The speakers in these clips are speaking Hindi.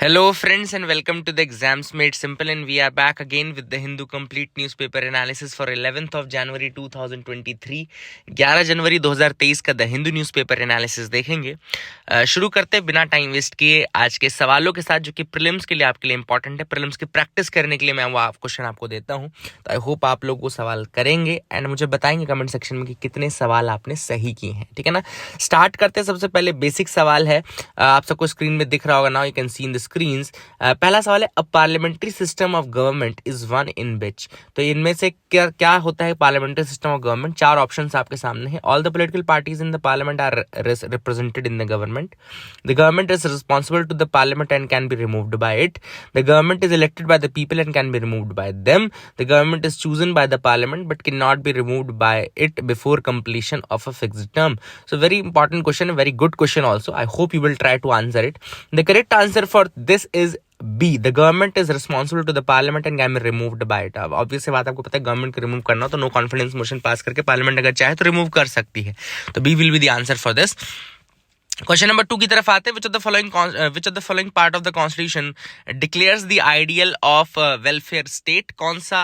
Hello, friends, and welcome to the Exams Made Simple. And we are back again with the Hindu Complete Newspaper Analysis for 11th of January 2023. 11 जनवरी 2023 का द हिंदू न्यूज़पेपर एनालिसिस देखेंगे। शुरू करते हैं बिना टाइम वेस्ट किए आज के सवालों के साथ, जो कि प्रीलिम्स के लिए आपके लिए इंपॉर्टेंट है। प्रीलिम्स की प्रैक्टिस करने के लिए मैं वो क्वेश्चन आपको देता हूँ, तो आई होप आप लोग वो सवाल करेंगे एंड मुझे बताएंगे कमेंट सेक्शन में कि कितने सवाल आपने सही किए हैं। ठीक है ना। स्टार्ट करते हैं। सबसे पहले बेसिक सवाल है, आप सबको स्क्रीन में दिख रहा होगा, now you can see in the screens. पहला सवाल है, a parliamentary system of government is one in which. तो इनमें से क्या क्या होता है पार्लियामेंट्री सिस्टम ऑफ गवर्नमेंट। चार ऑप्शंस आपके सामने हैं। All the political parties in the parliament are represented in the government is responsible to the parliament and can be removed by it. The government is elected by the people and can be removed by them. The government is chosen by the parliament but cannot be removed by it before completion of a fixed term. So very important question, a very good question also. I hope you will try to answer it. The correct answer for this is B. The government is responsible to the parliament and can be removed by it. अब ऑब्वियस सी बात, आपको पता है गवर्नमेंट को रिमूव करना हो तो नो कॉन्फिडेंस मोशन पास करके पार्लियामेंट अगर चाहे तो रिमूव कर सकती है। तो B will be the answer for this. Question number 2 की तरफ आते हैं। Which of the following part of the constitution declares the ideal of welfare state. कौन सा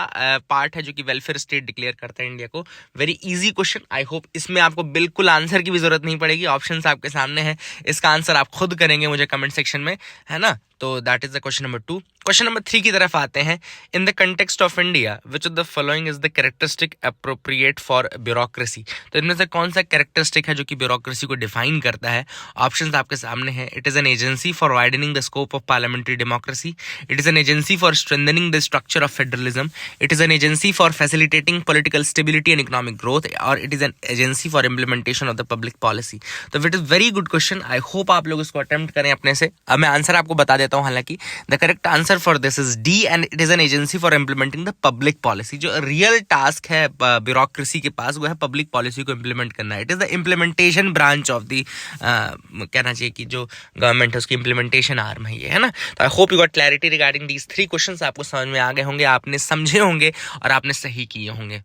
पार्ट है जो कि वेलफेयर स्टेट डिक्लेयर करता है इंडिया को। Very easy question. I hope इसमें आपको बिल्कुल आंसर की भी जरूरत नहीं पड़ेगी, ऑप्शंस आपके सामने हैं, इसका आंसर आप खुद करेंगे मुझे कमेंट सेक्शन में, है ना। तो that is the question number 2। Question number 3 की तरफ आते हैं। In the context of India which of the following is the characteristic appropriate for bureaucracy. तो इनमें से कौन सा कैरेक्टरिस्टिक है जो कि ब्यूरोक्रेसी को डिफाइन करता है। ऑप्शंस आपके सामने हैं। It is an agency for widening the scope of parliamentary democracy. It is an agency for strengthening the structure of federalism. It is an agency for facilitating political stability and economic growth. और it is an agency for implementation of the public policy. तो it is very good question. I hope आप लोग इसको अटेम्प्ट करें अपने से। अब मैं आंसर आपको बता देता हूँ। हालांकि the correct answer for this is D and it is an agency for implementing the public policy. जो रियल टास्क है ब्यूरोक्रेसी के पास वो है पब्लिक पॉलिसी को इम्प्लीमेंट करना। It is the implementation branch of the कहना चाहिए कि जो गवर्नमेंट है उसकी इम्प्लीमेंटेशन आर्म है ये, है ना। तो I hope you got clarity regarding these 3 questions. आपको समझ में आ गए होंगे, आपने समझे होंगे और आपने सही किए होंगे।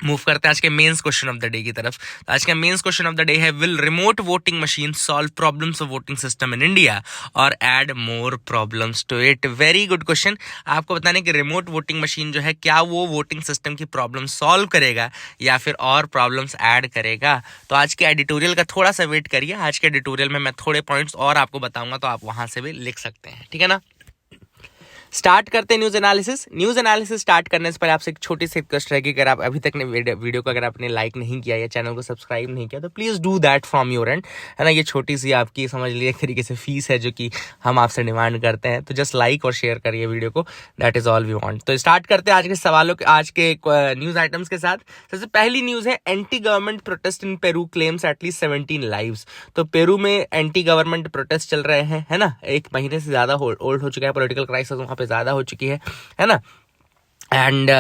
मूव करते हैं आज के mains question of the day की तरफ। तो आज का mains question of the day है, will remote voting machine solve problems of voting system in India और add more problems to it. Very good question. आपको बताने कि रिमोट वोटिंग मशीन जो है क्या वो वोटिंग सिस्टम की प्रॉब्लम सॉल्व करेगा या फिर और प्रॉब्लम्स ऐड करेगा। तो आज के एडिटोरियल का थोड़ा सा वेट करिए। आज के एडिटोरियल में मैं थोड़े पॉइंट्स और आपको बताऊंगा, तो आप वहां से भी लिख सकते हैं, ठीक है ना। स्टार्ट करते हैं news analysis. News analysis start करने से पहले आपसे एक छोटी सी रिक्वेस्ट रहेगी, अगर आप अभी तक ने वीडियो को अगर आपने लाइक नहीं किया या चैनल को सब्सक्राइब नहीं किया तो please do that from your and, है ना। ये छोटी सी आपकी समझ लीजिए एक तरीके से फीस है जो कि हम आपसे डिमांड करते हैं। तो जस्ट लाइक और शेयर करिए वीडियो को, that is all we want. तो स्टार्ट करते हैं आज के सवालों के, आज के न्यूज आइटम्स के साथ। सबसे पहली न्यूज है, anti government protest in Peru claims at least 17 lives. तो पेरू में एंटी गवर्नमेंट प्रोटेस्ट चल रहे हैं, है ना। 1 महीने से ज्यादा ओल्ड हो चुका है, पॉलिटिकल क्राइसिस वहां पे ज्यादा हो चुकी है ना। एंड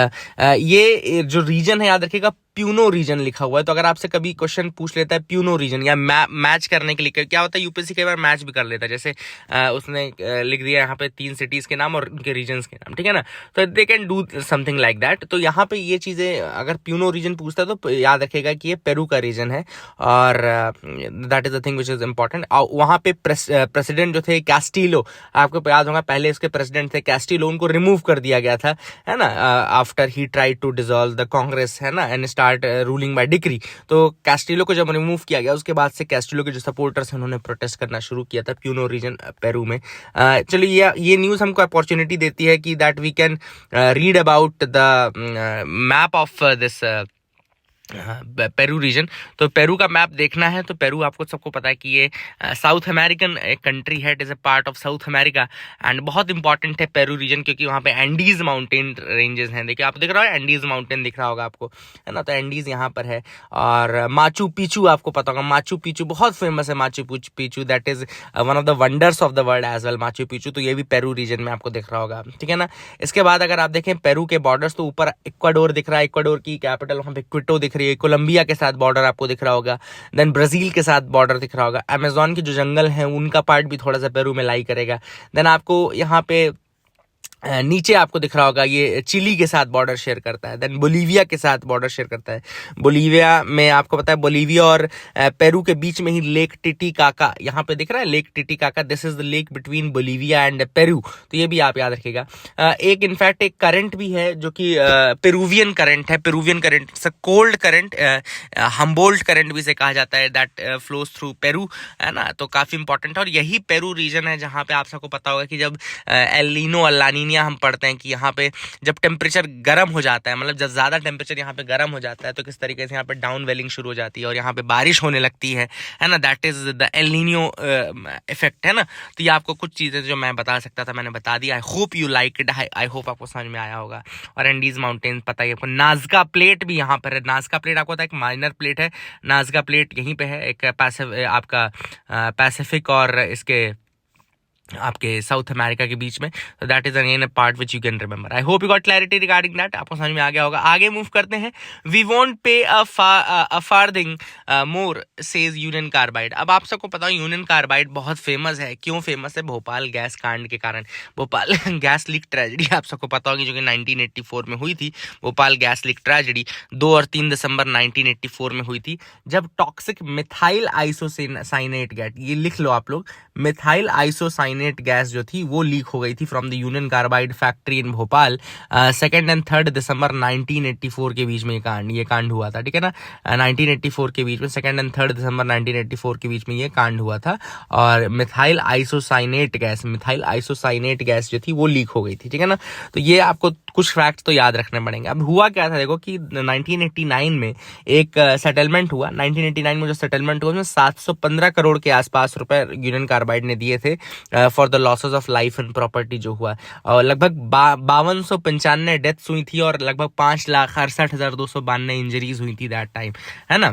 ये जो रीजन है याद रखिएगा, प्यूनो रीजन लिखा हुआ है। तो अगर आपसे कभी क्वेश्चन पूछ लेता है प्यूनो रीजन या मैच करने के लिए, क्या होता है यूपीएससी कई बार मैच भी कर लेता है। जैसे उसने लिख दिया यहाँ पे 3 सिटीज के नाम और उनके रीजन्स के नाम, ठीक है ना। तो they can do something like that. तो यहाँ पे ये चीजें अगर प्यूनो रीजन पूछता है तो याद रखेगा कि ये पेरू का रीजन है और that is the thing which is important. वहाँ पे प्रेसिडेंट जो थे कैस्टिलो, आपको याद होगा पहले इसके प्रेसिडेंट थे कैस्टिलो, उनको रिमूव कर दिया गया था, है ना, after he tried to dissolve the Congress, है ना, and start ruling by decree. तो कैस्टिलो को जब रिमूव किया गया उसके बाद से कैस्टिलो के जो सपोर्टर्स हैं उन्होंने प्रोटेस्ट करना शुरू किया था प्यूनो रीजन पेरू में। चलिए ये न्यूज़ हमको अपॉर्चुनिटी देती है कि that we can read about the map of this Peru region. तो पेरू का मैप देखना है तो पेरू आपको सबको पता है कि ये साउथ अमेरिकन एक कंट्री है, it is a part of south America and बहुत इंपॉर्टेंट है पेरू रीजन क्योंकि वहाँ पे एंडीज माउंटेन रेंजेस हैं। देखिए आप दिख रहा है एंडीज माउंटेन दिख रहा होगा आपको, है ना। तो एंडीज यहाँ पर है। और माचू पिचू आपको पता होगा, माचू पिचू बहुत फेमस है। Machu Picchu that is one of the wonders of the world as well, Machu Picchu. तो ये भी पेरू रीजन में आपको दिख रहा होगा, ठीक है ना। इसके बाद अगर आप देखें पेरू के बॉर्डर्स तो ऊपर इक्वाडोर दिख रहा है, इक्वाडोर की कैपिटल वहाँ पे क्विटो दिख रही है, कोलंबिया के साथ बॉर्डर आपको दिख रहा होगा, देन ब्राजील के साथ बॉर्डर दिख रहा होगा, अमेज़न के जो जंगल हैं उनका पार्ट भी थोड़ा सा पेरू में लाई करेगा। देन आपको यहाँ पे नीचे आपको दिख रहा होगा ये चिली के साथ बॉर्डर शेयर करता है, देन बोलीविया के साथ बॉर्डर शेयर करता है। बोलीविया में आपको पता है बोलीविया और पेरू के बीच में ही लेक टिटिकाका, यहाँ पे दिख रहा है lake Titicaca, this is the lake between Bolivia and Peru, तो ये भी आप याद रखिएगा। एक इनफैक्ट एक करंट भी है जो कि पेरूवियन करंट है, Peruvian current cold current, Humboldt current भी से कहा जाता है, दैट फ्लोज थ्रू पेरू, है ना, तो काफी इंपॉर्टेंट है। और यही पेरू रीजन है जहाँ पे आप सबको पता होगा कि जब एल नीनो अल्लानीनिया हम पढ़ते हैं कि यहाँ पे जब टेम्परेचर गर्म हो जाता है, मतलब जब ज़्यादा टेम्परेचर यहाँ पे गर्म हो जाता है तो किस तरीके से यहाँ पे डाउन वेलिंग शुरू हो जाती है और यहाँ पे बारिश होने लगती है ना, that is the El Nino effect, है ना। तो ये आपको कुछ चीज़ें जो मैं बता सकता था मैंने बता दी। I hope you like it, I hope आपको समझ में आया होगा। और एंडीज माउंटेन पता ही आपको, नाजका प्लेट भी यहाँ पर है। नाजका प्लेट आपको पता है एक माइनर प्लेट है, नाजका प्लेट यहीं पे है, एक आपका पैसिफिक और इसके आपके साउथ अमेरिका के बीच में, तो that is again a part which you can remember. I hope you got clarity regarding that, आपको समझ में आ गया होगा। आगे मूव करते हैं। We won't pay a farthing more says Union Carbide. अब आप सबको पता है यूनियन कार्बाइड बहुत फेमस है। क्यों फेमस है? भोपाल गैस कांड के कारण। भोपाल गैस लीक ट्रेजेडी आप सबको पता होगी जो कि 1984 में हुई थी। भोपाल गैस लीक ट्रेजेडी 2 और 3 दिसंबर 1984 में हुई थी, जब टॉक्सिक मिथाइल आइसोसाइनेट गैस, ये लिख लो आप लोग, मिथाइल आइसोसाइनेट गैस जो थी वो लीक हो गई थी from the union carbide factory in Bhopal. 2 and 3 दिसंबर 1984 के बीच में ये कांड हुआ था, ठीक है ना। 1984 के बीच में 2 एंड 3 दिसंबर 1984 के बीच में ये कांड हुआ था और मिथाइल आइसोसाइनेट गैस जो थी वो लीक हो गई थी, ठीक है ना। तो ये आपको कुछ फैक्ट्स तो याद रखने पड़ेंगे। अब हुआ क्या था देखो कि 1989 में एक सेटलमेंट हुआ। 1989 में जो सेटलमेंट हुआ उसमें 715 करोड़ के आसपास रुपए यूनियन कार्बाइड ने दिए थे for the losses of life and property जो हुआ, और लगभग 5295 डेथ्स हुई थी और लगभग 5,68,292 इंजरीज हुई थी दैट टाइम, है ना।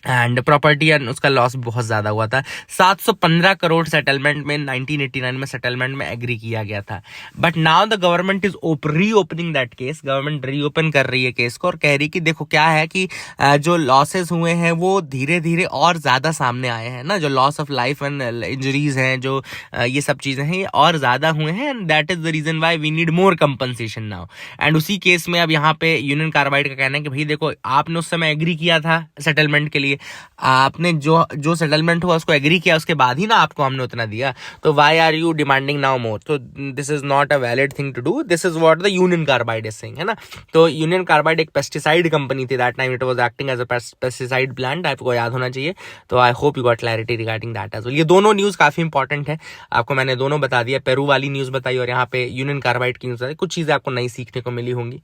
एंड प्रॉपर्टी एंड उसका लॉस बहुत ज्यादा हुआ था। 715 करोड़ सेटलमेंट में 1989 में सेटलमेंट में एग्री किया गया था। But now the government is reopening that case. Government reopen कर रही है केस को और कह रही कि देखो क्या है कि जो लॉसेस हुए हैं वो धीरे धीरे और ज्यादा सामने आए हैं ना, जो loss of life and injuries हैं, जो ये सब चीजें हैं ये और ज्यादा हुए हैं, and that is the reason why we need more compensation now. And उसी केस में अब यहाँ पे यूनियन कार्बाइड का कहना है कि भाई देखो आपने उस समय एग्री किया था सेटलमेंट के लिए, आपने जो सेटलमेंट हुआ उसको एग्री किया, उसके बाद ही ना आपको हमने उतना दिया, तो why are you demanding now more? तो this is not a valid thing to do, this is what the union carbide is saying, है ना। तो यूनियन कार्बाइड एक पेस्टिसाइड कंपनी थी, that time it was acting as a pesticide plant, आपको याद होना चाहिए। तो I hope you got clarity regarding that as well. ये दोनों न्यूज काफी इंपॉर्टेंट है, आपको मैंने दोनों बता दिया, पेरू वाली न्यूज बताई और यहाँ पे यूनियन कार्बाइड की न्यूज बताई। कुछ चीजें आपको नई सीखने को मिली होंगी।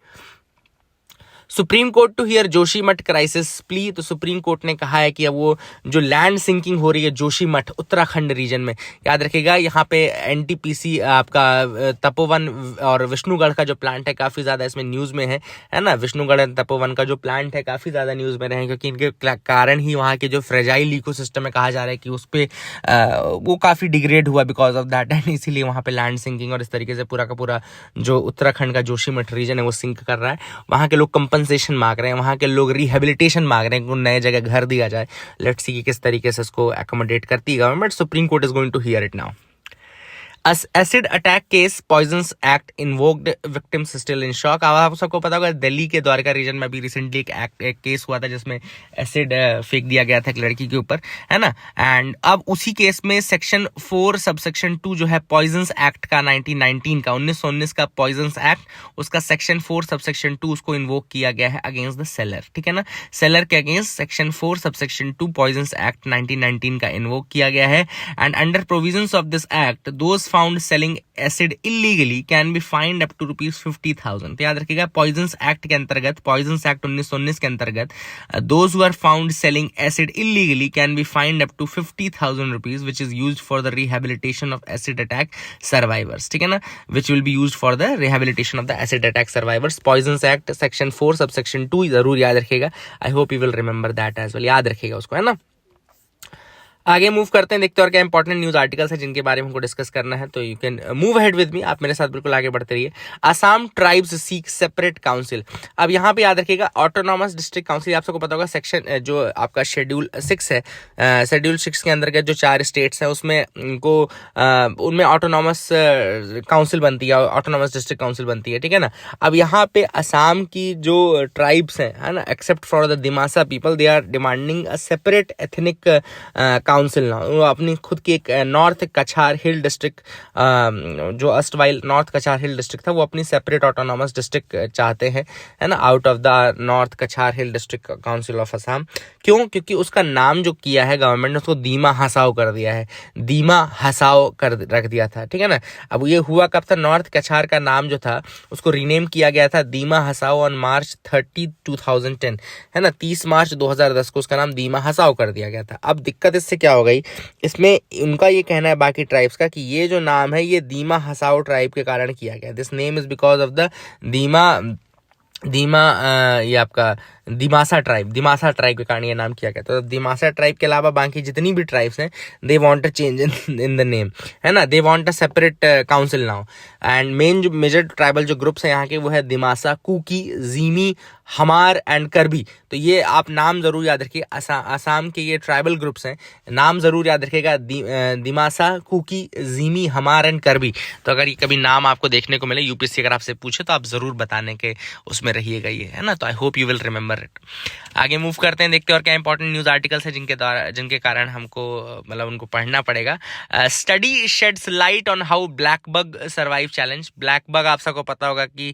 Supreme Court to hear Joshimath crisis plea. तो सुप्रीम कोर्ट ने कहा है कि अब वो जो लैंड सिंकिंग हो रही है जोशीमठ उत्तराखंड रीजन में, याद रखिएगा यहाँ पे एनटीपीसी आपका तपोवन और विष्णुगढ़ का जो प्लांट है काफी ज्यादा इसमें न्यूज में है ना। विष्णुगढ़ और तपोवन का जो प्लांट है काफी ज्यादा न्यूज में रहे, क्योंकि इनके कारण ही वहाँ के जो फ्रेजाइल इकोसिस्टम में कहा जा रहा है कि उस पे वो काफी डिग्रेड हुआ बिकॉज ऑफ दैट, एंड इसीलिए वहाँ पे लैंड सिंकिंग और इस तरीके से पूरा का पूरा जो उत्तराखंड का जोशीमठ रीजन है वो सिंक कर रहा है। वहाँ के लोग कंपनसेशन मांग रहे हैं, वहाँ के लोग रिहेबिलिटेशन मांग रहे हैं कि नए जगह घर दिया जाए। लेट्स सी कि किस तरीके से इसको एकोमोडेट करती है government. Supreme Court is going to hear it now. Acid attack case Poisons Act invoked victims still in shock. अब आप सबको पता होगा दिल्ली के द्वारका रीजन में अभी रिसेंटली एक केस हुआ था जिसमें एसिड फेंक दिया गया था एक लड़की के ऊपर, है ना। एंड अब उसी केस में सेक्शन 4 सबसेक्शन 2 जो है पॉइजन्स एक्ट का 1919 का 1919 का पॉइजन्स एक्ट, उसका सेक्शन 4 सबसेक्शन 2 उसको इन्वोक किया गया है अगेंस्ट द सेलर, ठीक है ना। सेलर के against section 4 subsection 2 Poisons Act 1919 का इन्वोक किया गया है। And under provisions of this act those found selling acid illegally can be fined up to ₹50,000। तो याद रखिएगा पॉइजन्स एक्ट के अंतर्गत, पॉइजन्स एक्ट 1919 के अंतर्गत those who are found selling acid illegally can be fined up to ₹50,000 which is used for the rehabilitation of acid attack survivors, ठीक है ना, which will be used for the rehabilitation of the acid attack survivors. Poisons Act section 4 subsection 2 जरूर याद रखिएगा। I hope you will remember that as well, याद रखिएगा उसको, है ना। आगे मूव करते हैं, देखते हैं और क्या इंपॉर्टेंट न्यूज आर्टिकल्स है जिनके बारे में हमको डिस्कस करना है। तो you can move ahead with me, आप मेरे साथ बिल्कुल आगे बढ़ते रहिए। Assam tribes seek separate council. अब यहाँ पे याद रखिएगा ऑटोनॉमस डिस्ट्रिक्ट काउंसिल, आप सबको पता होगा सेक्शन जो आपका शेड्यूल 6 है, शेड्यूल 6 के अंतर्गत जो 4 स्टेट्स हैं उसमें उनको उनमें ऑटोनॉमस काउंसिल बनती है, ऑटोनॉमस डिस्ट्रिक्ट काउंसिल बनती है, ठीक है ना। अब यहाँ पे असम की जो ट्राइब्स हैं, है ना, except for the Dimasa people, they are demanding a separate ethnic council ना, वो अपनी खुद की एक नॉर्थ कछार हिल डिस्ट्रिक्ट, जो अस्तवाइल नॉर्थ कछार हिल डिस्ट्रिक्ट था, वो अपनी सेपरेट ऑटोनॉमस डिस्ट्रिक्ट चाहते हैं, है ना, आउट ऑफ द नॉर्थ कछार हिल डिस्ट्रिक्ट काउंसिल ऑफ असम। क्यों? क्योंकि उसका नाम जो किया है गवर्नमेंट ने, उसको दीमा हसाओ कर दिया है, दीमा हसाओ कर रख दिया था, ठीक है ना। अब ये हुआ कब था? नॉर्थ कछार का नाम जो था उसको रीनेम किया गया था दीमा हसाओ ऑन मार्च 30, 2010, है ना, 30 मार्च 2010 को उसका नाम दीमा हसाओ कर दिया गया था। अब दिक्कत इससे क्या हो गई, इसमें उनका ये कहना है बाकी ट्राइब्स का कि ये जो नाम है ये दीमा हसाओ ट्राइब के कारण किया गया, this name is because of the Dima Dima ये आपका दिमासा ट्राइब के कारण ये नाम किया गया। तो दिमासा ट्राइब के अलावा बाकी जितनी भी ट्राइब्स हैं, they want a change in the name, है ना, they want a separate council now. And main जो मेजर ट्राइबल जो ग्रुप्स हैं यहाँ के वो है दिमासा, कुकी, जीमी, हमार एंड करबी। तो ये आप नाम जरूर याद रखिए, असम के ये ट्राइबल ग्रुप्स हैं, नाम जरूर याद रखिएगा, दिमासा, कुकी, जीमी, हमार एंड करबी। तो अगर ये कभी नाम आपको देखने को मिले यूपीएससी अगर आपसे पूछे तो आप जरूर बताने के उसमें रहिएगा, ये है ना। तो I hope you will remember it. आगे मूव करते हैं, देखते हैं और क्या इंपॉर्टेंट न्यूज आर्टिकल्स है जिनके कारण हमको मतलब उनको पढ़ना पड़ेगा। Study shades light on how black bug survive challenge. Black bug आप सबको पता होगा कि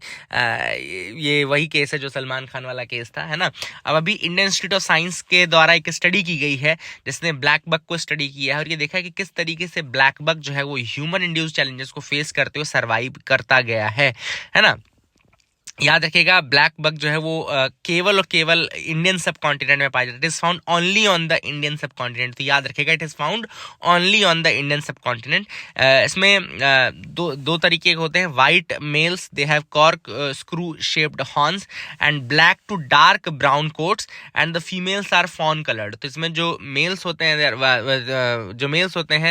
ये वही केस है जो सलमान खान वाला केस था, है ना। अब अभी इंडियन इंस्टीट्यूट ऑफ साइंस के द्वारा एक स्टडी की गई है जिसने ब्लैक बग को स्टडी किया है और ये देखा है कि किस तरीके से ब्लैक बग जो है वो ह्यूमन इंड्यूस्ड चैलेंजेस को फेस करते हुए सर्वाइव करता गया है ना। याद रखिएगा ब्लैक बग जो है वो केवल और केवल इंडियन सब कॉन्टिनेंट में पाया जाता है, it is found only on the Indian subcontinent. तो याद रखिएगा it is found only on the Indian subcontinent. इसमें दो तरीके के होते हैं, white males they have corkscrew shaped horns and black to dark brown coats and the females are fawn coloured. तो इसमें जो मेल्स होते हैं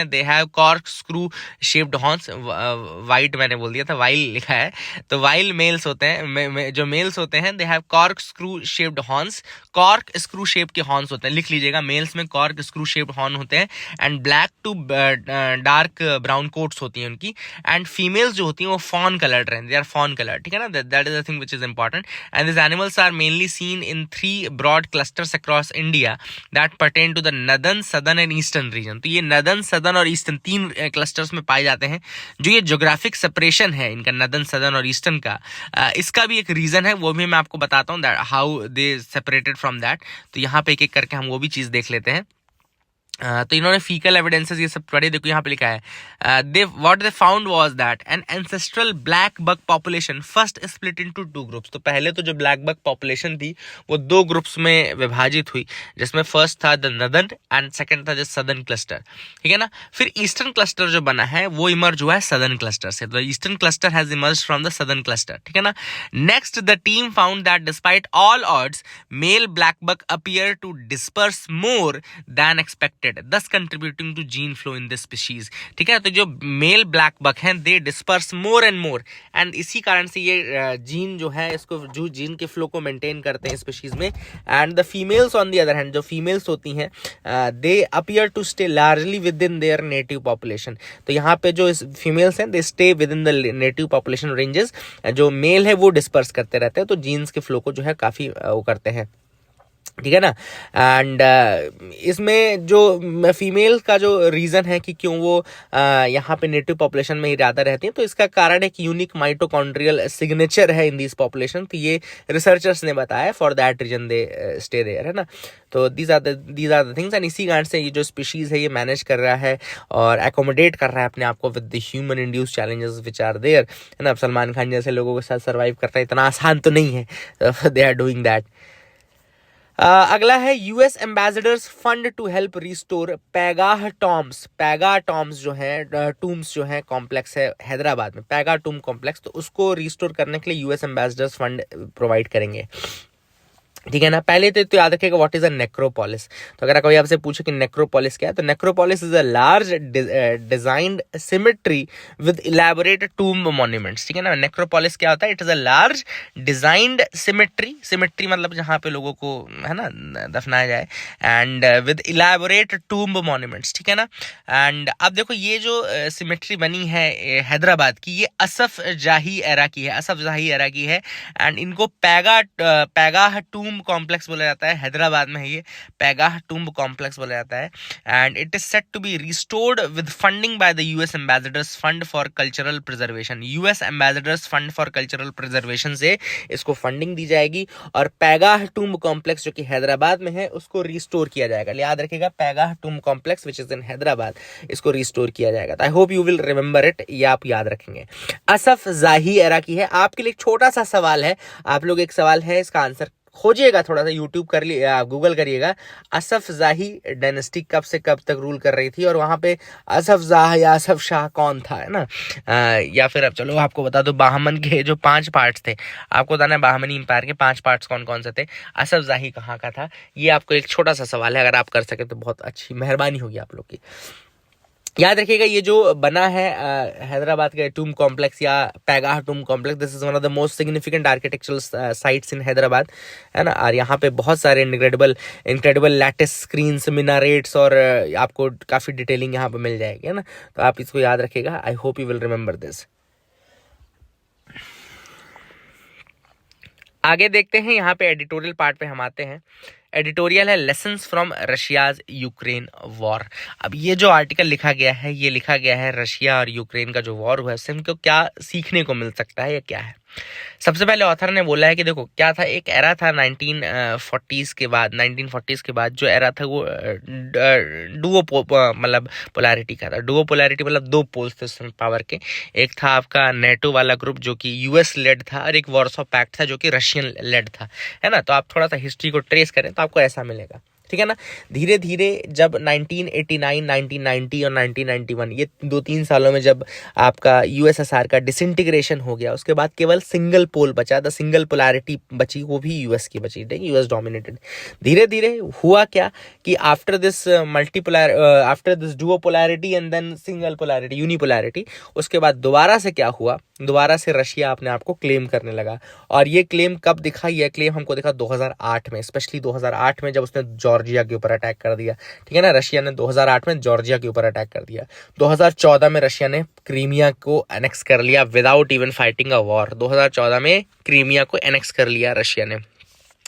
they have corkscrew shaped horns, white मैंने बोल दिया था, वाइल लिखा है, तो वाइल मेल्स होते हैं, जो मेल्स होते हैं they have corkscrew shaped horns, cork screw shape के हॉर्न्स होते हैं, लिख लीजिएगा, मेल्स में कॉर्क स्क्रू शेप्ड हॉर्न होते हैं and black to dark brown coats होती हैं उनकी, एंड फीमेल्स जो होती हैं वो फॉन कलर्ड रहती हैं, दे आर फॉन कलर्ड, ठीक है ना। That is the thing which is important. And this animals are mainly seen in 3 broad clusters across India that pertain to the northern, southern and eastern region. तो ये नदर्न, सदर्न और ईस्टर्न 3 क्लस्टर्स में पाए जाते हैं। जो ये ज्योग्राफिक सेपरेशन है इनका नदर्न, सदर्न और ईस्टर्न का, इसका भी एक रीजन है, वो भी मैं आपको बताता हूँ, that how they separated from that. तो यहाँ पे एक एक करके हम वो भी चीज देख लेते हैं। तो इन्होंने फीकल एविडेंसेस ये सब पढ़े, देखो यहाँ पे लिखा है they what they found was that an ancestral black bug population first split into 2 groups. तो पहले तो जो ब्लैक बग पॉपुलेशन थी वो 2 ग्रुप्स में विभाजित हुई, जिसमें फर्स्ट था द नदर्न एंड सेकंड था द सदर्न क्लस्टर, ठीक है ना। फिर ईस्टर्न क्लस्टर जो बना है वो इमर्ज हुआ है सदर्न क्लस्टर से, तो eastern cluster has emerged from the southern cluster, ठीक है ना। Next the team found that despite all odds male blackbuck appear to disperse more than expected, thus contributing to gene flow in this species, ठीक है। तो जो मेल ब्लैक बक हैं they disperse more and more, and इसी कारण से ये जीन जो है इसको जो जीन के फ्लो को मेंटेन करते हैं स्पीशीज में। And the females on the other hand, जो फीमेल्स होती हैं they appear to stay largely within their native population. तो यहाँ पे जो फीमेल्स हैं they stay within the native population ranges, जो मेल है वो डिस्पर्स करते रहते हैं, तो जीन्स के फ्लो को जो है काफी वो करते हैं, ठीक है ना। एंड इसमें जो फीमेल का जो रीज़न है कि क्यों वो यहाँ पे नेटिव पॉपुलेशन में ही ज़्यादा रहती हैं, तो इसका कारण एक यूनिक माइटोकॉन्ड्रियल सिग्नेचर है इन दिस पॉपुलेशन, तो ये रिसर्चर्स ने बताया, for that reason they stay there, है ना। तो these are the things, and इसी कारण से ये जो स्पीशीज़ है ये मैनेज कर रहा है और एकोमोडेट कर रहा है अपने आप को with the human induced challenges which are there, है ना। सलमान खान जैसे लोगों के साथ सर्वाइव करना इतना आसान तो नहीं है, दे आर डूइंग दैट। अगला है US ambassadors fund to help restore Paigah tombs जो है टूम्स जो है कॉम्प्लेक्स है हैदराबाद में, पैगा टूम कॉम्प्लेक्स, तो उसको रिस्टोर करने के लिए यूएस एम्बेसडर्स फंड प्रोवाइड करेंगे। ठीक है ना। पहले तो याद रखिएगा व्हाट इज अ नेक्रोपोलिस। तो अगर कोई आपसे पूछे कि नेक्रोपोलिस क्या है, तो necropolis is a large designed symmetry with elaborate tomb monuments. ठीक है ना। नेक्रोपोलिस क्या होता है? It is a large designed symmetry, symmetry मतलब जहाँ पे लोगों को है ना दफनाया जाए, and with elaborate tomb monuments. ठीक है ना। एंड अब देखो ये जो सिमेट्री बनी है हैदराबाद की, ये असफ जाही एरा की है, असफ जाही एरा की है। एंड इनको पैगाह टूम्ब कॉम्प्लेक्स बोला जाता है। हैदराबाद में है ये पैगाह टूम्ब कॉम्प्लेक्स बोला जाता है। And it is set to be restored with funding by the US ambassadors Fund for Cultural Preservation. US ambassadors Fund for Cultural Preservation से इसको फंडिंग दी जाएगी, और पैगाह टूम्ब कॉम्प्लेक्स जो कि हैदराबाद में है उसको रिस्टोर किया जाएगा। याद रखिएगा, Paigah tomb complex which is in Hyderabad, इसको रिस्टोर किया जाएगा। I hope you will remember it, ये आप याद रखेंगे। असफ जाही एरा की है। आपके लिए एक छोटा सा सवाल है, आप लोग एक सवाल है, इसका आंसर खोजिएगा, थोड़ा सा यूट्यूब कर लिए, गूगल करिएगा। असफ जाही डायनेस्टी कब से कब तक रूल कर रही थी, और वहां पे असफ जाह या असफ शाह कौन था, है ना। या फिर अब चलो आपको बता दो, बाहमन के जो 5 पार्ट्स थे, आपको बताना है बाहमनी इंपायर के 5 पार्ट्स कौन कौन से थे, असफ जाही कहाँ का था। ये आपको एक छोटा सा सवाल है, अगर आप कर सके तो बहुत अच्छी मेहरबानी होगी आप लोग की। याद रखिएगा ये जो बना है हैदराबाद का टूम कॉम्प्लेक्स या Paigah tomb complex, this is one of the most significant architectural sites in Hyderabad, है ना। और यहाँ पे बहुत सारे इनक्रेडिबल लैटिस स्क्रीन्स, मिनारेट्स, और आपको काफ़ी डिटेलिंग यहाँ पे मिल जाएगी, है ना। तो आप इसको याद रखिएगा। I hope you will remember this. आगे देखते हैं, यहाँ पे एडिटोरियल पार्ट पे हम आते हैं। एडिटोरियल है lessons from Russia's Ukraine war. अब ये जो आर्टिकल लिखा गया है, ये लिखा गया है रशिया और यूक्रेन का जो वॉर हुआ है उससे हमको क्या सीखने को मिल सकता है या क्या है। सबसे पहले ऑथर ने बोला है कि देखो क्या था, एक एरा था 1940s के बाद, 1940s के बाद जो एरा था वो डुओ मतलब पोलैरिटी का था। डुओ पोलैरिटी मतलब 2 पोल्स थे उसमें पावर के। एक था आपका नेटो वाला ग्रुप जो कि यूएस लेड था, और एक वॉर्सो पैक्ट था जो कि रशियन लेड था, है ना। तो आप थोड़ा सा हिस्ट्री को ट्रेस करें तो आपको ऐसा मिलेगा, ठीक है ना। धीरे धीरे जब 1989, 1990 और 1991 ये 2-3 सालों में जब आपका यूएसएसआर का डिसइंटीग्रेशन हो गया, उसके बाद केवल सिंगल पोल बचा, द सिंगल पोलैरिटी बची, वो भी यूएस की बची, यूएस डोमिनेटेड। धीरे धीरे हुआ क्या कि after this after this duo polarity and then single polarity, unipolarity, उसके बाद दोबारा से क्या हुआ, दोबारा से रशिया अपने आप को क्लेम करने लगा। और ये क्लेम कब दिखा? ये क्लेम हमको दिखा 2008 में, स्पेशली 2008 में जब उसने जॉर्जिया के ऊपर अटैक कर दिया, ठीक है ना। रशिया ने 2008 में जॉर्जिया के ऊपर अटैक कर दिया। 2014 में रशिया ने क्रीमिया को एनेक्स कर लिया without even fighting a war. 2014 में क्रीमिया को एनेक्स कर लिया रशिया ने,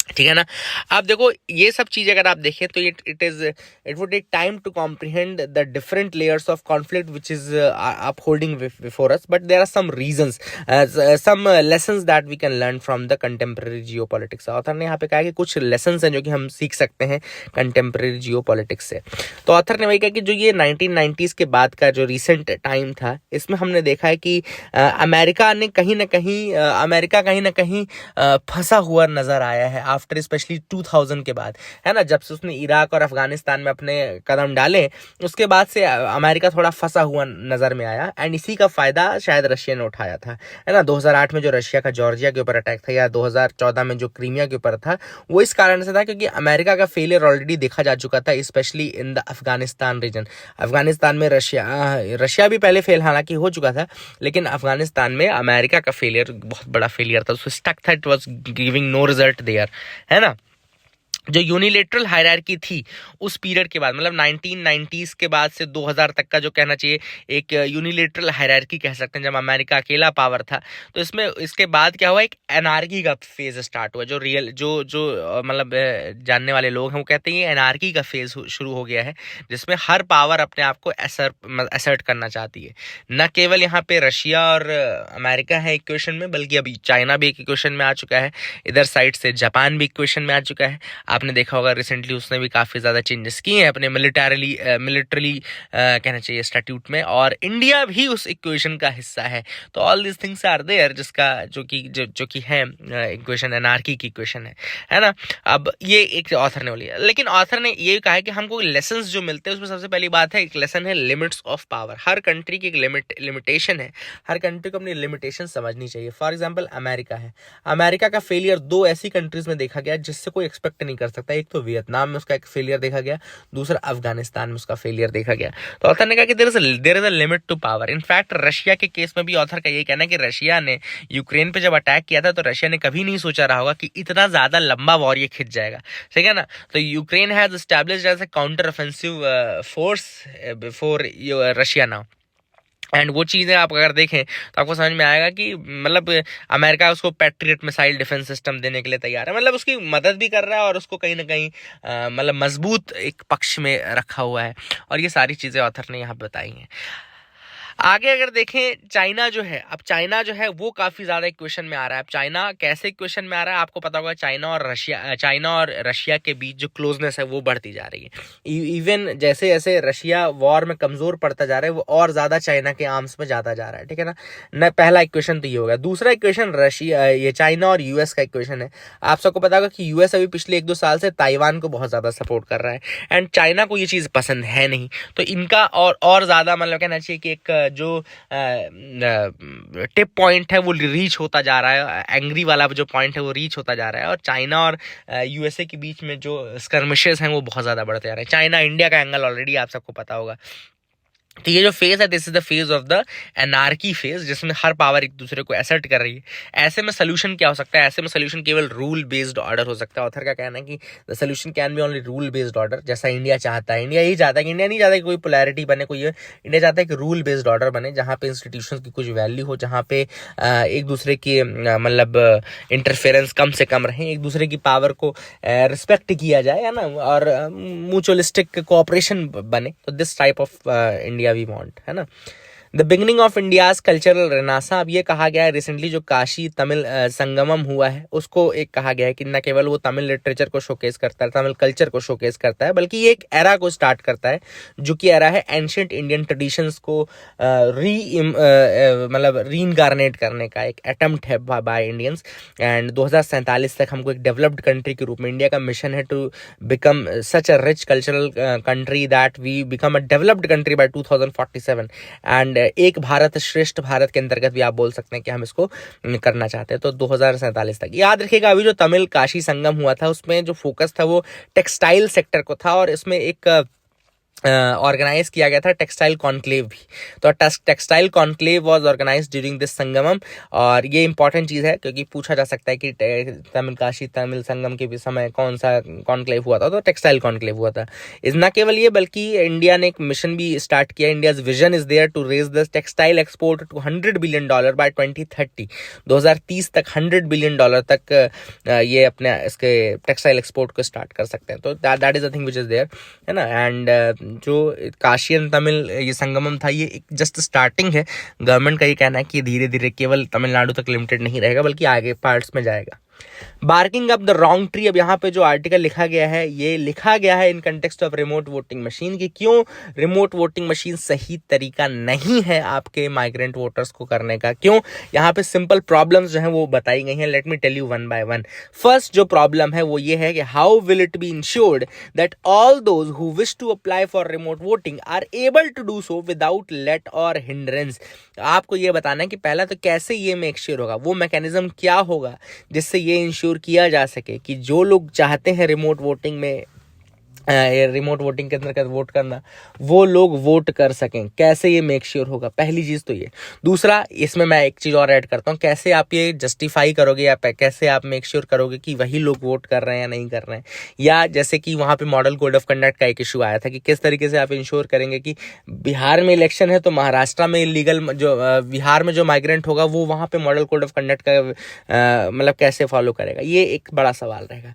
ठीक है ना। आप देखो ये सब चीजें अगर आप देखें तो it would take time to comprehend the different layers of conflict which is upholding before us, but there are some reasons, some lessons that we can learn from the contemporary geopolitics. Author ने यहाँ पे कहा कि कुछ लेसन्स हैं जो कि हम सीख सकते हैं कंटेम्प्रेरी जियोपॉलिटिक्स से। तो ऑथर ने वही कहा कि जो ये 1990s के बाद का जो रिसेंट टाइम था, इसमें हमने देखा है कि अमेरिका कहीं ना कहीं फंसा हुआ नजर आया है आफ्टर स्पेशली 2000 के बाद, है ना। जब से उसने इराक और अफगानिस्तान में अपने कदम डाले, उसके बाद से अमेरिका थोड़ा फंसा हुआ नजर में आया, एंड इसी का फायदा शायद रशिया ने उठाया था, है ना। 2008 में जो रशिया का जॉर्जिया के ऊपर अटैक था, या 2014 में जो क्रीमिया के ऊपर था, वो इस कारण से था क्योंकि अमेरिका का फेलियर ऑलरेडी देखा जा चुका था, specially in the Afghanistan region. Afghanistan में रशिया भी पहले फेल हालांकि हो चुका था, लेकिन अफगानिस्तान में अमेरिका का फेलियर बहुत बड़ा फेलियर था, उसको स्टक था, it was giving no result there, है ना। जो यूनिलेटरल हायरार्की थी उस पीरियड के बाद, मतलब 1990s के बाद से 2000 तक का जो कहना चाहिए एक यूनिलेटरल हायरार्की कह सकते हैं, जब अमेरिका अकेला पावर था, तो इसमें इसके बाद क्या हुआ, एक एनार्की का फेज स्टार्ट हुआ। मतलब जानने वाले लोग हैं वो कहते हैं ये एनार्की का फेज शुरू हो गया है, जिसमें हर पावर अपने आप को असर्ट करना चाहती है। न केवल यहाँ पे रशिया और अमेरिका है इक्वेशन में, बल्कि अभी चाइना भी एक इक्वेशन में आ चुका है, इधर साइड से जापान भी इक्वेशन में आ चुका है। आपने देखा होगा रिसेंटली उसने भी काफ़ी ज़्यादा चेंजेस किए हैं अपने मिलिट्रली कहना चाहिए स्टैट्यूट में, और इंडिया भी उस इक्वेशन का हिस्सा है। तो all this things are there, जिसका जो कि है इक्वेशन एनार्की की इक्वेशन है ना। अब ये एक ऑथर ने बोली है, लेकिन ऑथर ने ये कहा है कि हमको लेसन्स जो मिलते हैं उसमें सबसे पहली बात है, एक लेसन है limits of power. Her country की एक लिमिटेशन है, हर कंट्री को अपनी लिमिटेशन समझनी चाहिए। फॉर एग्जांपल अमेरिका है, अमेरिका का फेलियर दो ऐसी कंट्रीज में देखा गया जिससे कोई एक्सपेक्ट नहीं कर सकता। एक तो वियतनाम में उसका एक फेलियर देखा गया, दूसरा अफगानिस्तान में उसका फेलियर देखा गया। तो ऑथर ने कहा कि there is a limit to power. In fact Russia के केस में भी ऑथर का ये कहना है कि रशिया ने यूक्रेन पे जब अटैक किया था तो रशिया ने कभी नहीं सोचा रहा होगा कि इतना ज्यादा लंबा वॉर ये खिंच जाएगा, ठीक है ना। तो Ukraine has established as a counter offensive force before Russia now. And वो चीज़ें आप अगर देखें तो आपको समझ में आएगा कि मतलब अमेरिका उसको पैट्रियट मिसाइल डिफेंस सिस्टम देने के लिए तैयार है, मतलब उसकी मदद भी कर रहा है और उसको कहीं ना कहीं मतलब मजबूत एक पक्ष में रखा हुआ है। और ये सारी चीज़ें ऑथर ने यहाँ बताई हैं। आगे अगर देखें चाइना जो है, अब चाइना जो है वो काफ़ी ज़्यादा इक्वेशन में आ रहा है। अब चाइना कैसे इक्वेशन में आ रहा है आपको पता होगा, चाइना और रशिया के बीच जो क्लोजनेस है वो बढ़ती जा रही है। इवन जैसे जैसे रशिया वॉर में कमज़ोर पड़ता जा रहा है वो और ज़्यादा चाइना के आर्म्स में जाता जा रहा है, ठीक है ना। पहला इक्वेशन तो ये होगा। दूसरा इक्वेशन ये चाइना और यूएस का इक्वेशन है। आप सबको पता होगा कि यूएस अभी पिछले 1-2 साल से ताइवान को बहुत ज़्यादा सपोर्ट कर रहा है, एंड चाइना को ये चीज़ पसंद है नहीं। तो इनका और ज़्यादा मतलब कहना चाहिए कि एक जो टिप पॉइंट है वो रीच होता जा रहा है, एंग्री वाला जो पॉइंट है वो रीच होता जा रहा है, और चाइना और यूएसए के बीच में जो स्कर्मिशेस हैं वो बहुत ज़्यादा बढ़ते जा रहे हैं। चाइना इंडिया का एंगल ऑलरेडी आप सबको पता होगा। तो ये जो फेज है this is the phase of the anarchy phase, जिसमें हर पावर एक दूसरे को असर्ट कर रही है। ऐसे में सोल्यूशन क्या हो सकता है? ऐसे में सोल्यूशन केवल रूल बेस्ड ऑर्डर हो सकता है। ऑथर का कहना है कि the solution can be only rule based order, जैसा इंडिया चाहता है। इंडिया यही चाहता है कि इंडिया नहीं चाहता कि कोई पोलैरिटी बने, कोई इंडिया चाहता है कि रूल बेस्ड ऑर्डर बने, जहाँ पे इंस्टीट्यूशन की कुछ वैल्यू हो, जहाँ पे एक दूसरे की मतलब इंटरफेरेंस कम से कम रहे, एक दूसरे की पावर को रिस्पेक्ट किया जाए, है ना, और म्यूचुअलिस्टिक कोऑपरेशन बने। तो this type of India we want, है ना। The beginning of India's cultural renaissance, अब ये कहा गया है रिसेंटली जो काशी तमिल संगमम हुआ है उसको एक कहा गया है कि न केवल वो तमिल लिटरेचर को शोकेस करता है, तमिल कल्चर को शोकेस करता है, बल्कि ये एक एरा को स्टार्ट करता है जो कि एरा है एंशिएंट इंडियन ट्रेडिशंस को मतलब रीइनकार्नेट करने का एक अटेम्प्ट है बाय इंडियंस। एंड 2047 तक हमको एक डेवलप्ड कंट्री के रूप में, इंडिया का मिशन है to become such a rich cultural country that we become a developed country by 2047। And Ek Bharat श्रेष्ठ भारत के अंतर्गत भी आप बोल सकते हैं कि हम इसको करना चाहते हैं। तो 2047 तक याद रखिएगा। अभी जो तमिल काशी संगम हुआ था उसमें जो फोकस था वो टेक्सटाइल सेक्टर को था, और इसमें एक ऑर्गेनाइज किया गया था टेक्सटाइल कॉन्क्लेव भी। तो textile conclave was organise during this Sangamam, और ये इंपॉर्टेंट चीज़ है क्योंकि पूछा जा सकता है कि तमिल संगम के भी समय कौन सा कॉन्क्लेव हुआ था, तो टेक्सटाइल कॉन्क्लेव हुआ था। इस न केवल ये बल्कि इंडिया ने एक मिशन भी स्टार्ट किया। India's vision is there to raise the textile export to $100 billion by 2030। 2030 तक $100 बिलियन तक ये अपने इसके टेक्सटाइल एक्सपोर्ट को स्टार्ट कर सकते हैं। तो that is the thing which is there, है ना। एंड जो काशी एंड तमिल ये संगमम था ये एक जस्ट स्टार्टिंग है। गवर्नमेंट का ये कहना है कि धीरे धीरे केवल तमिलनाडु तक लिमिटेड नहीं रहेगा बल्कि आगे पार्ट्स में जाएगा। Barking up the wrong tree, अब यहाँ पे जो आर्टिकल लिखा गया है ये लिखा गया है in context of remote voting machine की क्यों रिमोट वोटिंग मशीन सही तरीका नहीं है आपके माइग्रेंट वोटर्स को करने का। क्यों? यहाँ पे सिंपल प्रॉब्लम्स जो हैं वो बताई गई हैं। Let me tell you one by one. First जो प्रॉब्लम है वो ये है कि how will it be ensured that all those who wish to apply for remote voting are able to do so without let और हिंड्रेंस। आपको ये बताना है कि पहला तो कैसे ये मेक श्योर होगा, वो मैकेनिज्म क्या होगा जिससे ये इंश्योर किया जा सके कि जो लोग चाहते हैं रिमोट वोटिंग में रिमोट वोटिंग के अंदर वोट करना वो लोग वोट कर सकें। कैसे ये मेक श्योर होगा? पहली चीज़ तो ये। दूसरा, इसमें मैं एक चीज़ और ऐड करता हूँ, कैसे आप ये जस्टिफाई करोगे या कैसे आप मेक श्योर करोगे कि वही लोग वोट कर रहे हैं या नहीं कर रहे हैं। या जैसे कि वहाँ पे मॉडल कोड ऑफ कंडक्ट का एक इशू आया था कि किस तरीके से आप इंश्योर करेंगे कि बिहार में इलेक्शन है तो महाराष्ट्र में इलीगल जो बिहार में जो माइग्रेंट होगा वो वहाँ पे मॉडल कोड ऑफ कंडक्ट का मतलब कैसे फॉलो करेगा। ये एक बड़ा सवाल रहेगा।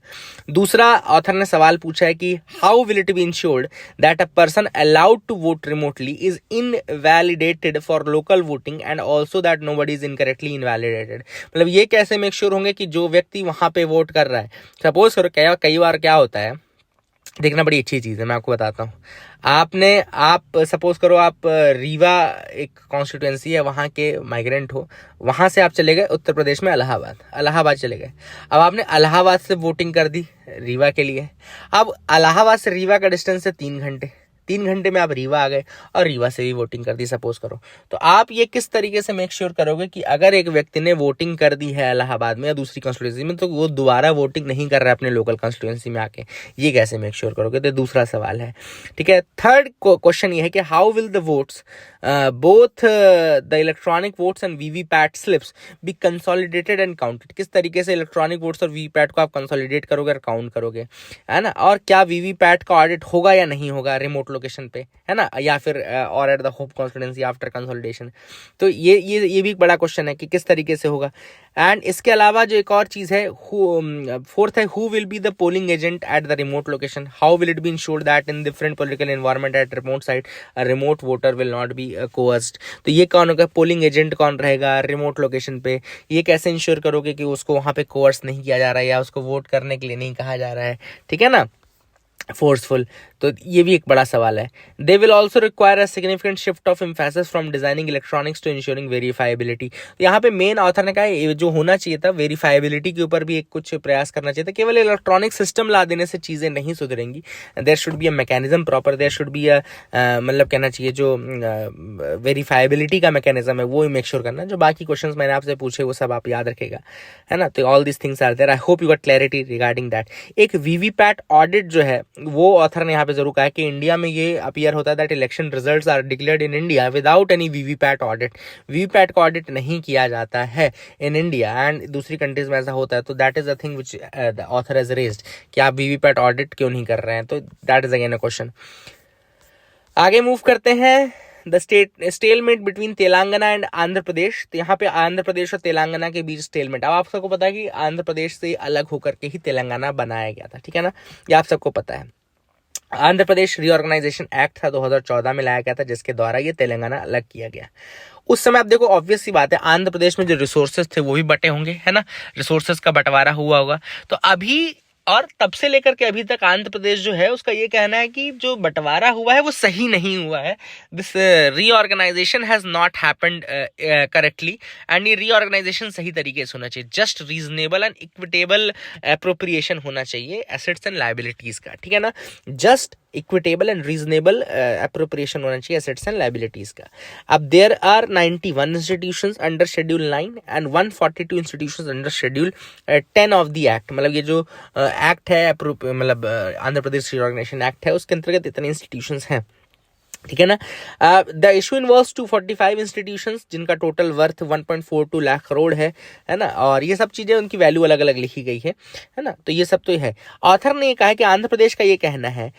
दूसरा, ऑथर ने सवाल पूछा है कि how will it be ensured that a person allowed to vote remotely is invalidated for local voting and also that nobody is incorrectly invalidated? मतलब ये कैसे मेक श्योर होंगे कि जो व्यक्ति वहां पे वोट कर रहा है, सपोज करो कई बार क्या होता है, देखना बड़ी अच्छी चीज़ है, मैं आपको बताता हूँ। आप सपोज करो आप रीवा एक कॉन्स्टिट्यूएंसी है, वहाँ के माइग्रेंट हो, वहाँ से आप चले गए उत्तर प्रदेश में इलाहाबाद चले गए। अब आपने इलाहाबाद से वोटिंग कर दी रीवा के लिए। अब इलाहाबाद से रीवा का डिस्टेंस है 3 घंटे में आप रीवा आ गए और रीवा से भी वोटिंग कर दी सपोज करो। तो आप ये किस तरीके से मेक श्योर करोगे कि अगर एक व्यक्ति ने वोटिंग कर दी है इलाहाबाद में या दूसरी कॉन्स्टिट्यूंसी में तो वो दोबारा वोटिंग नहीं कर रहा है अपने लोकल कॉन्स्टिट्यूंसी में आके? ये कैसे मेक श्योर करोगे? तो दूसरा सवाल है। ठीक है, थर्ड क्वेश्चन ये है कि how will the votes both the electronic votes and VVPAT slips be consolidated and counted? किस तरीके से इलेक्ट्रॉनिक वोट्स और वीवीपैट को आप कंसोलिडेट करोगे और काउंट करोगे, है ना? और क्या वीवीपैट का ऑडिट होगा या नहीं होगा रिमोट लोकेशन पे, है ना, या फिर और at the hope constituency after consolidation? तो ये भी एक बड़ा क्वेश्चन है कि किस तरीके से होगा। एंड इसके अलावा जो एक और चीज़ है, फोर्थ है, who will be the polling agent at the remote location? How will it be ensured that in different political environment at remote site a remote voter will not be coerced? तो ये कौन होगा, पोलिंग एजेंट कौन रहेगा रिमोट लोकेशन पे? ये कैसे इंश्योर करोगे कि उसको वहाँ पे कोअर्स नहीं किया जा रहा है या उसको वोट करने के लिए नहीं कहा जा रहा है, ठीक है ना, फोर्सफुल? तो ये भी एक बड़ा सवाल है। They will also require a significant shift of emphasis from designing electronics to ensuring verifiability. तो यहाँ पे मेन ऑथर ने कहा ये जो होना चाहिए था वेरीफाइबिलिटी के ऊपर भी एक कुछ प्रयास करना चाहिए था। केवल इलेक्ट्रॉनिक सिस्टम ला देने से चीज़ें नहीं सुधरेंगी। There should be a mechanism proper, there should be a मतलब कहना चाहिए जो वेरीफाइबिलिटी का मैकेनिज्म है वो मेक श्योर करना। जो बाकी क्वेश्चंस मैंने आपसे पूछे वो सब आप याद रखेगा, है ना? तो all this things are there. I hope you got clarity regarding that. एक वीवीपैट ऑडिट जो है वो ऑथर ने यहाँ पे जरूर कहा है कि इंडिया में ये अपीयर होता है that election results are declared in India without any VVPAT audit. VVPAT का ऑडिट नहीं किया जाता है इन इंडिया एंड दूसरी कंट्रीज में ऐसा होता है। तो that is a thing which the author has raised कि आप वीवीपैट ऑडिट क्यों नहीं कर रहे हैं। तो that is again a question. आगे मूव करते हैं। The stalemate between Telangana and Andhra Pradesh. तो यहाँ पे आंध्र प्रदेश और तेलंगाना के बीच स्टेलमेट। अब आप सबको पता है कि आंध्र प्रदेश से अलग होकर के ही तेलंगाना बनाया गया था, ठीक है ना, ये आप सबको पता है। आंध्र प्रदेश रीऑर्गेनाइजेशन एक्ट था 2014 में लाया गया था जिसके द्वारा ये तेलंगाना अलग किया गया। उस समय आप देखो ऑब्वियस सी बात है आंध्र प्रदेश में जो रिसोर्सेज थे वो भी बटे होंगे, है ना, रिसोर्सेज का बंटवारा हुआ होगा। तो अभी और तब से लेकर के अभी तक आंध्र प्रदेश जो है उसका ये कहना है कि जो बंटवारा हुआ है वो सही नहीं हुआ है। This reorganisation has not happened correctly and ये रीऑर्गेनाइजेशन सही तरीके से होना चाहिए। Just reasonable and equitable appropriation होना चाहिए एसेट्स एंड लायबिलिटीज का, ठीक है ना, just equitable and reasonable appropriation होना चाहिए एसेट्स एंड लायबिलिटीज का। अब there are 91 institutions under schedule 9 and 142 institutions under schedule 10 of the act. मतलब ये जो एक्ट है मतलब आंध्र प्रदेश रीऑर्गेनाइजेशन एक्ट है उसके अंतर्गत इतने इंस्टीट्यूशंस हैं, ठीक है ना। द इशू इन्वॉल्व्स 245 इंस्टीट्यूशंस जिनका टोटल वर्थ 1.42 लाख करोड़ है ना, और ये सब चीज़ें उनकी वैल्यू अलग अलग लिखी गई है ना। तो ये सब तो है। ऑथर ने कहा है कि आंध्र प्रदेश का ये कहना है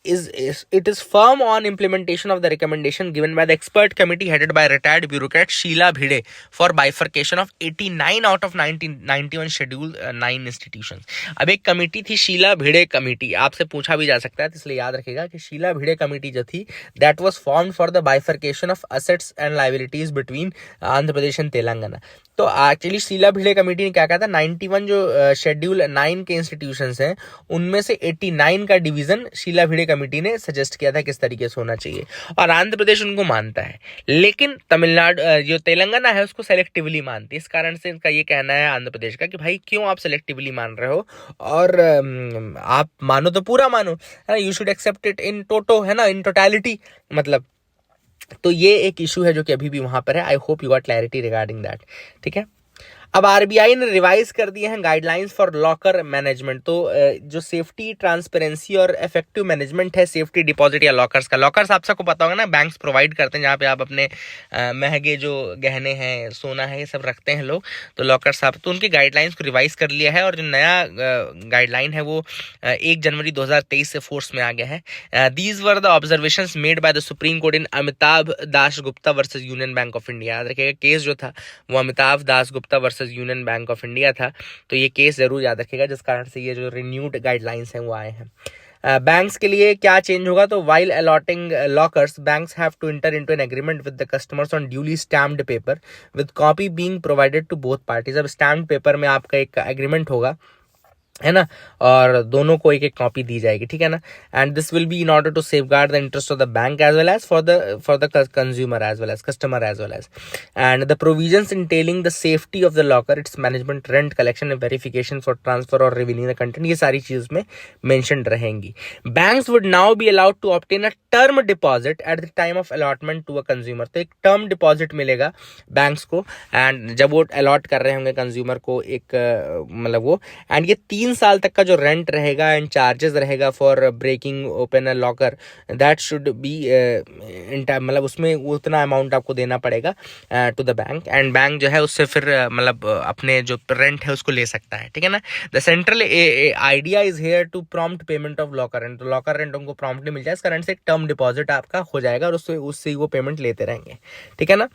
it is firm on implementation of the recommendation given by the expert committee headed by retired bureaucrat Sheila Bhide for bifurcation of 89 out of 91 schedule 9 institutions। अब एक कमेटी थी शीला भिड़े कमेटी, आपसे पूछा भी जा सकता है तो इसलिए याद रखिएगा कि शीला भिड़े कमेटी जो थी that was formed for the bifurcation of assets and liabilities between Andhra Pradesh and Telangana. तो एक्चुअली शीला भिड़े कमेटी ने क्या कहा था, 91 जो शेड्यूल 9 के इंस्टीट्यूशंस हैं उनमें से 89 का डिवीजन शीला भिड़े कमेटी ने सजेस्ट किया था किस तरीके से होना चाहिए, और आंध्र प्रदेश उनको मानता है लेकिन तमिलनाडु जो तेलंगाना है उसको सेलेक्टिवली मानती है। इस कारण से इनका ये कहना है आंध्र प्रदेश का कि भाई क्यों आप सेलेक्टिवली मान रहे हो, और आप मानो तो पूरा मानो, है ना, you should accept it in toto, है ना, इन टोटलिटी मतलब। तो ये एक इशू है जो कि अभी भी वहां पर है। आई hope you got clarity regarding that, ठीक है। अब आरबीआई ने रिवाइज कर दिए हैं गाइडलाइंस फॉर लॉकर मैनेजमेंट। तो जो सेफ्टी, ट्रांसपेरेंसी और इफेक्टिव मैनेजमेंट है सेफ्टी डिपॉजिट या लॉकर्स का, लॉकर्स आप सबको पता होगा ना, बैंक्स प्रोवाइड करते हैं जहाँ पे आप अपने महंगे जो गहने हैं, सोना है, ये सब रखते हैं लोग। तो लॉकर्स आप, तो उनके गाइडलाइंस को रिवाइज कर लिया है और जो नया गाइडलाइन है वो 1 जनवरी 2023 से फोर्स में आ गया है। These were the observations made by the supreme court in Amitabh Das Gupta versus union bank of India. याद रखिएगा केस जो था वो Amitabh Das Gupta versus union bank of India था। तो ये केस जरूर याद रखिएगा जिस कारण से ये जो रिन्यूड गाइडलाइंस हैं वो आए हैं। बैंक्स के लिए क्या चेंज होगा, तो while allotting lockers banks have to enter into an agreement with the customers on duly stamped paper with copy being provided to both parties. अब स्टैम्प्ड पेपर में आपका एक एग्रीमेंट होगा, है ना, और दोनों को एक एक कॉपी दी जाएगी, ठीक है ना। And this will be in order to safeguard the interest of the bank as well as for the consumer as well as customer as well as. And the provisions entailing the safety of the locker, its management, rent collection, verification for transfer और रिवीलिंग द कंटेंट, ये सारी चीज में मेंशन रहेंगी। Banks would now be allowed to obtain a term deposit at the time of allotment to a consumer. तो एक टर्म डिपॉजिट मिलेगा बैंक्स को, एंड जब वो अलॉट कर रहे होंगे कंज्यूमर को एक मतलब वो, एंड ये 3 साल तक का जो रेंट रहेगा एंड चार्जेस रहेगा for breaking open a locker, that should be मतलब उसमें उतना अमाउंट आपको देना पड़ेगा to the bank, and bank जो है उससे फिर मतलब अपने जो रेंट है उसको ले सकता है, ठीक है ना। The central idea is here to prompt payment of locker rent, तो लॉकर रेंट उनको प्रॉम्प्टली मिल जाए, इस कारण से एक टर्म डिपॉजिट आपका हो जाएगा और उससे वो पेमेंट लेते रहेंगे, ठीक है ना।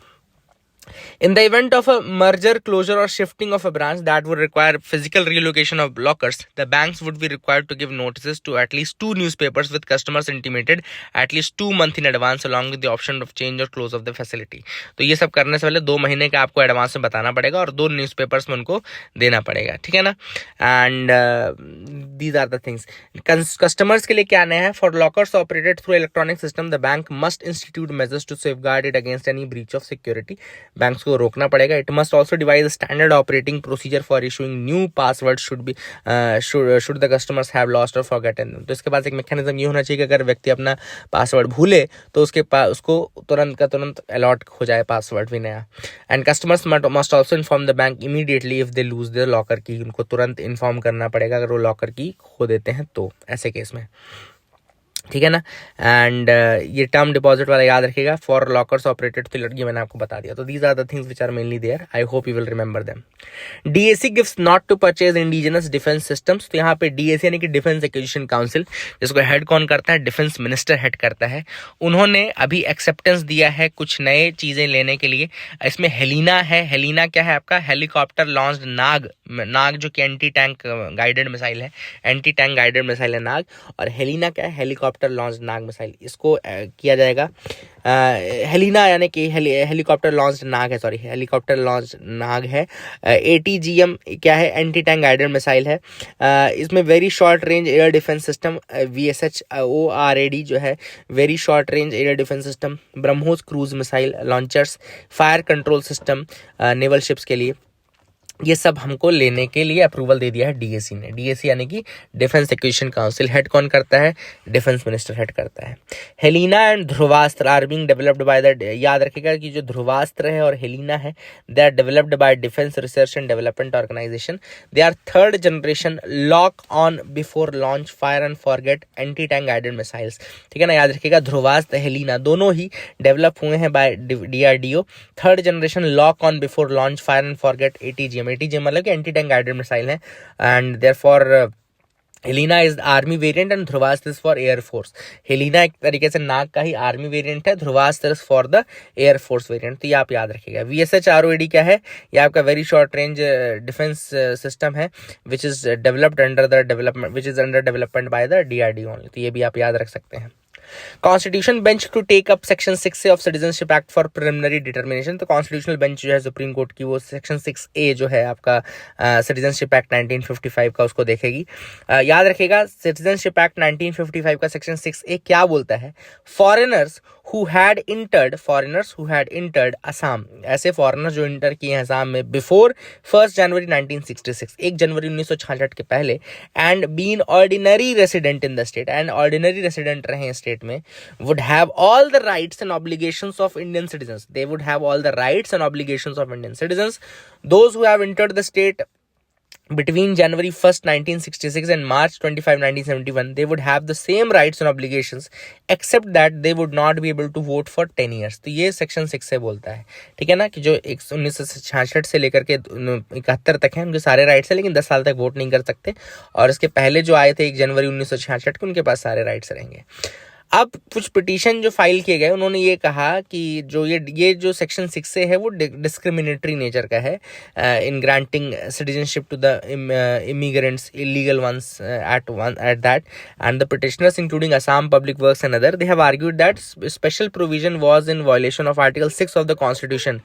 In the event of a merger, closure or shifting of a branch that would require physical relocation of lockers, the banks would be required to give notices to at least 2 newspapers with customers intimated at least 2 months in advance, along with the option of change or close of the facility. तो ये सब करने से पहले 2 महीने का आपको एडवांस में बताना पड़ेगा और 2 न्यूज़पेपर्स में उनको देना पड़ेगा, ठीक है ना। And these are the things. Customers के लिए क्या नया है, for lockers operated through electronic system the bank must institute measures to safeguard it against any breach of security, banks को रोकना पड़ेगा। It must also devise standard operating procedure for issuing new password should the customers have lost और फॉरगेटन। तो इसके पास एक मैकेनिज्म ये होना चाहिए कि अगर व्यक्ति अपना पासवर्ड भूले तो उसको तुरंत का तुरंत अलॉट हो जाए पासवर्ड भी नया। And customers must also inform the bank immediately if they lose the locker की, उनको तुरंत इन्फॉर्म करना पड़ेगा अगर वो लॉकर की खो देते हैं तो, ऐसे केस में, ठीक है ना। एंड ये टर्म डिपॉजिट वाला याद रखिएगा, फॉर लॉकर्स ऑपरेटेड तो ये मैंने आपको बता दिया। तो these are the things which are mainly there, I hope you will remember them. DAC gives nod to purchase indigenous defence systems, तो यहाँ पे डीएसी यानी कि डिफेंस एक्विजिशन काउंसिल, जिसको हेड कौन करता है, डिफेंस मिनिस्टर हेड करता है, उन्होंने अभी एक्सेप्टेंस दिया है कुछ नए चीजें लेने के लिए। इसमें हेलिना है। हेलिना क्या है आपका, हेलीकॉप्टर लॉन्च्ड नाग जो कि एंटी टैंक गाइडेड मिसाइल है, एंटी टैंक गाइडेड मिसाइल है नाग। और हेलिना क्या है, हेलीकॉप्टर लॉन्च नाग मिसाइल, इसको किया जाएगा। हेलिना यानी कि हेलीकॉप्टर लॉन्च नाग है, सॉरी हेलीकॉप्टर लॉन्च नाग है। ATGM क्या है, एंटी टैंक गाइडेड मिसाइल है। इसमें very short range air defence system VSHORAD जो है, very short range air defence system, BrahMos cruise missile launchers, fire control system naval ships के लिए, ये सब हमको लेने के लिए अप्रूवल दे दिया है डीएसी ने। डीएसी यानी कि डिफेंस एक्विजिशन काउंसिल, हेड कौन करता है, डिफेंस मिनिस्टर हेड करता है। Helina and Dhruvastra are being developed by the, याद रखिएगा कि जो ध्रुवास्त्र है और हेलिना है, they are developed by defence research and development organisation. They are 3rd generation lock on before launch fire and forget anti tank guided missiles, ठीक है ना। याद रखिएगा ध्रुवास्त्र हेलिना दोनों ही डेवलप हुए हैं by DRDO। 3rd generation lock on before launch fire and forget ATGM मतलब कि एंटी टैंक गाइडेड मिसाइल है। And therefore Helina is army variant and Dhruvastra is for air force. Helina एक तरीके से नाग का ही आर्मी वेरिएंट है, Dhruvastra is for the air force variant, तो ये आप याद रखिएगा। VSHROAD क्या है, ये आपका very short range defence system है which is developed under the development, which is under development by the DRDO only, तो ये भी आप याद रख सकते हैं। Constitution bench to take up section 6A of citizenship act for preliminary determination, तो कॉन्स्टिट्यूशनल बेंच जो है सुप्रीम कोर्ट की, वो सेक्शन 6A जो है आपका सिटीजनशिप एक्ट 1955 का, उसको देखेगी। याद रखिएगा सिटीजनशिप एक्ट 1955 का सेक्शन 6A क्या बोलता है, foreigners who had entered Assam, ऐसे फॉरेनर्स जो इंटर किए हैं असम में बिफोर 1 जनवरी 1966, 1 जनवरी 1966 के पहले, and been ordinary resident in the state, and ordinary resident रहे स्टेट में, would have all the rights and obligations of Indian citizens. They would have all the rights and obligations of Indian citizens. Those who have entered the state between January 1st, 1966 and March 25, 1971, they would have the same rights and obligations except that they would not be able to vote for 10 years. तो ये सेक्शन 6 से बोलता है, ठीक है ना, कि जो 1966 से लेकर के 71 तक हैं उनके सारे राइट्स हैं, लेकिन 10 साल तक वोट नहीं कर सकते, और इसके पहले जो आए थे 1 जनवरी 1966 के, उनके पास सारे राइट्स रहेंगे। अब कुछ पिटीशन जो फाइल किए गए, उन्होंने ये कहा कि जो ये जो सेक्शन 6 से है वो डिस्क्रिमिनेटरी नेचर का है in granting citizenship to the immigrants illegal once at that, and the petitioners including Assam public works and other, they have argued that special provision was in violation of article 6 of the constitution.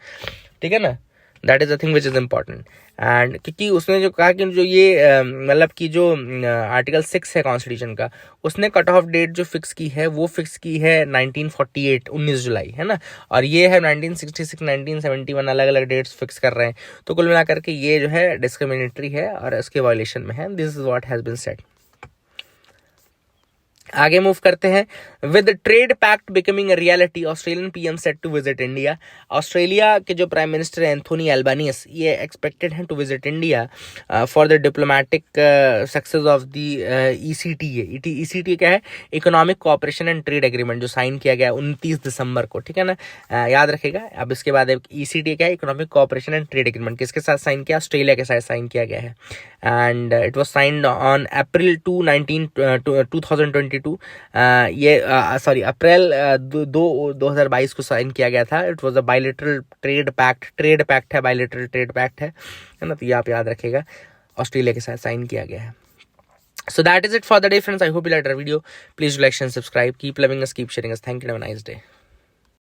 ठीक है ना, that is the thing which is important. And क्योंकि उसने जो कहा कि जो ये मतलब कि जो आर्टिकल 6 है कॉन्स्टिट्यूशन का, उसने कट ऑफ डेट जो फिक्स की है वो फिक्स की है 1948 19 जुलाई, है ना, और ये है 1966 1971, अलग अलग डेट्स फिक्स कर रहे हैं। तो कुल मिलाकर के ये जो है डिस्क्रिमिनेटरी है और इसके वायलेशन में है। This is what has been said. आगे मूव करते हैं। With trade pact becoming a reality, Australian PM set to visit India. Australia के जो प्राइम मिनिस्टर हैं एंथोनी एल्बानीस, ये एक्सपेक्टेड हैं to visit India for the diplomatic success of the ECTA. ECTA क्या है? Economic cooperation and trade agreement, जो साइन किया गया 29 दिसंबर को। ठीक है ना, याद रखेगा। अब इसके बाद ईसीटीए क्या है? Economic cooperation and trade agreement. किसके साथ साइन किया? ऑस्ट्रेलिया के साथ साइन किया गया है। And it was signed on April 2022। ये सॉरी अप्रैल 2022 को साइन किया गया था। It was a bilateral trade pact है, बायलैटरल ट्रेड पैक्ट है ना, तो ये आप याद रखेगा, ऑस्ट्रेलिया के साथ साइन किया गया है। So that is it for the day, friends. I hope you liked our video. Please do like and subscribe. Keep loving us, keep sharing us. Thank you and have a nice day.